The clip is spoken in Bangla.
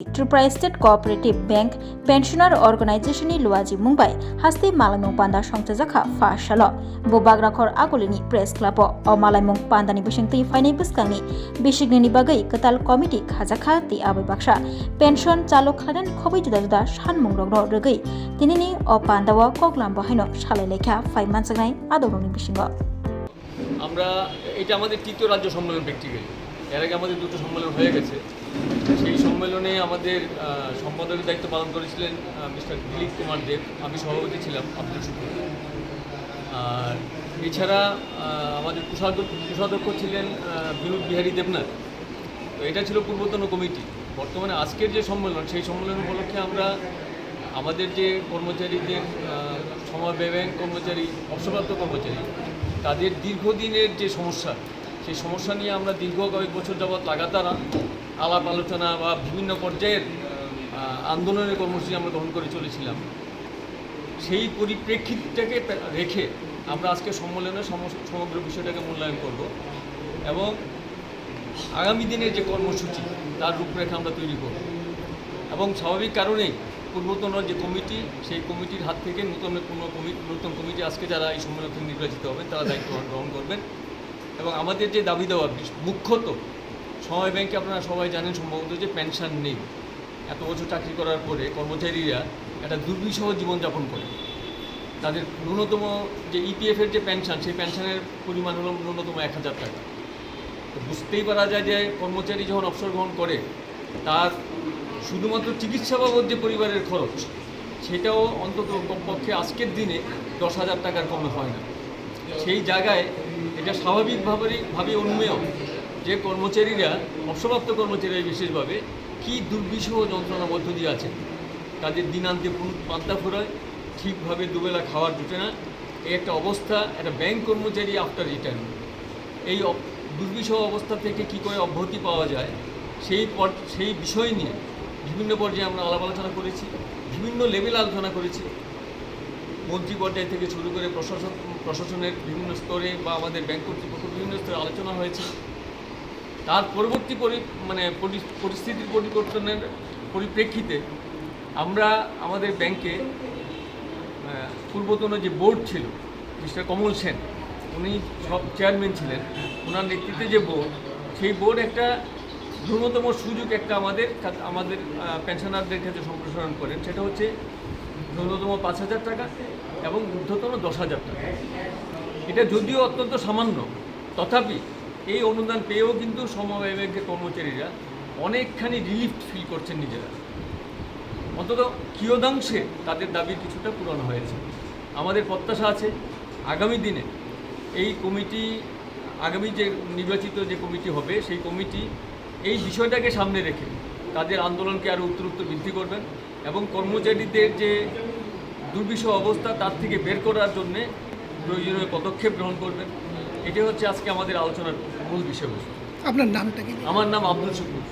त्रिपुरा स्टेट कोअपारेटिभ बैंक पेन्शनार अर्गानाइजेशननि लुवाजि मुंबाइ हास्ते मालायमुं पान्दा संचाजाखा फासल bo bagrakhor agolini press club o malaymung pandani bisingtui fainai bwskangni bisigni bagai ketal committee khajakha ti abai baksa pension chalo khlanan khobai juda juda sanmung rogno rwgui tinini o pandao koklam bahaino salai lekha fai mansagnai adoroni bisingo আমরা এটা আমাদের তৃতীয় রাজ্য সম্মেলন প্র্যাকটিক্যালি এর আগে আমাদের দুটো সম্মেলন হয়ে গেছে সেই সম্মেলনে আমাদের সম্পাদকের দায়িত্ব পালন করেছিলেন মিস্টার দিলীপ কুমার দেব আমি সভাপতি ছিলাম আব্দুল শুকুর আর এছাড়া আমাদের কোষাধ্যক্ষ ছিলেন বিনোদ বিহারী দেবনাথ তো এটা ছিল পূর্বতন কমিটি বর্তমানে আজকের যে সম্মেলন সেই সম্মেলন উপলক্ষে আমরা আমাদের যে কর্মচারীদের সমবায় ব্যাংক কর্মচারী অবসরপ্রাপ্ত কর্মচারী তাদের দীর্ঘদিনের যে সমস্যা সেই সমস্যা নিয়ে আমরা দীর্ঘ কয়েক বছর যাবৎ লাগাতার আলাপ আলোচনা বা বিভিন্ন পর্যায়ের আন্দোলনের কর্মসূচি আমরা গ্রহণ করে চলেছিলাম সেই পরিপ্রেক্ষিতটাকে রেখে আমরা আজকে সম্মেলনে সমগ্র বিষয়টাকে মূল্যায়ন করব এবং আগামী দিনের যে কর্মসূচি তার রূপরেখা আমরা তৈরি করব এবং স্বাভাবিক কারণেই পূর্বতন যে কমিটি সেই কমিটির হাত থেকে নতুন কমিটি আজকে যারা এই সম্মেলন থেকে নির্বাচিত হবেন তারা দায়িত্ব গ্রহণ করবেন এবং আমাদের যে দাবি দেওয়ার মুখ্যত সমবায় ব্যাংকে আপনারা সবাই জানেন সম্ভবত যে পেনশন নেই এত বছর চাকরি করার পরে কর্মচারীরা একটা দুর্বিষহ জীবনযাপন করে তাদের ন্যূনতম যে ইপিএফের যে পেনশন সেই পেনশনের পরিমাণ হলো ন্যূনতম 1000 টাকা তো বুঝতেই পারা যায় যে কর্মচারী যখন অবসর গ্রহণ করে তার শুধুমাত্র চিকিৎসা বাবদ যে পরিবারের খরচ সেটাও অন্তত কমপক্ষে আজকের দিনে 10,000 টাকার কমে হয় না সেই জায়গায় এটা স্বাভাবিকভাবেই অনুমেয় যে কর্মচারীরা অবসরপ্রাপ্ত কর্মচারীরা বিশেষভাবে কী দুর্বিষহ যন্ত্রণার মধ্য দিয়ে আছে তাদের দিনান্তে পান্তা ফুরায় ঠিকভাবে দুবেলা খাওয়ার জুটে না এই একটা অবস্থা একটা ব্যাংক কর্মচারী আফটার রিটায়ারমেন্ট এই দুর্বিষহ অবস্থা থেকে কী করে অব্যাহতি পাওয়া যায় সেই বিষয় নিয়ে বিভিন্ন পর্যায়ে আমরা আলাপ আলোচনা করেছি বিভিন্ন লেভেলে আলোচনা করেছি মন্ত্রী পর্যায় থেকে শুরু করে প্রশাসনের বিভিন্ন স্তরে বা আমাদের ব্যাংক কর্তৃপক্ষ বিভিন্ন স্তরে আলোচনা হয়েছে তার পরবর্তী পরিস্থিতির পরিবর্তনের পরিপ্রেক্ষিতে আমরা আমাদের ব্যাংকে পূর্বতন যে বোর্ড ছিল মিস্টার কমল সেন উনি সব চেয়ারম্যান ছিলেন ওনার নেতৃত্বে যে বোর্ড সেই বোর্ড একটা ন্যূনতম সুযোগ একটা আমাদের পেনশনারদের ক্ষেত্রে সম্প্রসারণ করেন সেটা হচ্ছে ন্যূনতম 5,000 টাকা এবং ঊর্ধ্বতন 10,000 টাকা এটা যদিও অত্যন্ত সামান্য তথাপি এই অনুদান পেয়েও কিন্তু সমবায় ব্যাংকের কর্মচারীরা অনেকখানি রিলিফ ফিল করছেন নিজেরা অন্তত কিয়দাংশে তাদের দাবির কিছুটা পূরণ হয়েছে আমাদের প্রত্যাশা আছে আগামী দিনে এই কমিটি আগামী যে নির্বাচিত যে কমিটি হবে সেই কমিটি এই বিষয়টাকে সামনে রেখে তাদের আন্দোলনকে আরও উত্তরোত্তর বৃদ্ধি করবেন এবং কর্মচারীদের যে দুর্বিষহ অবস্থা তার থেকে বের করার জন্যে প্রয়োজনীয় পদক্ষেপ গ্রহণ করবেন এটাই হচ্ছে আজকে আমাদের আলোচনার মূল বিষয়বস্তু। আপনার নামটা কি? আমার নাম আব্দুল শুকুর।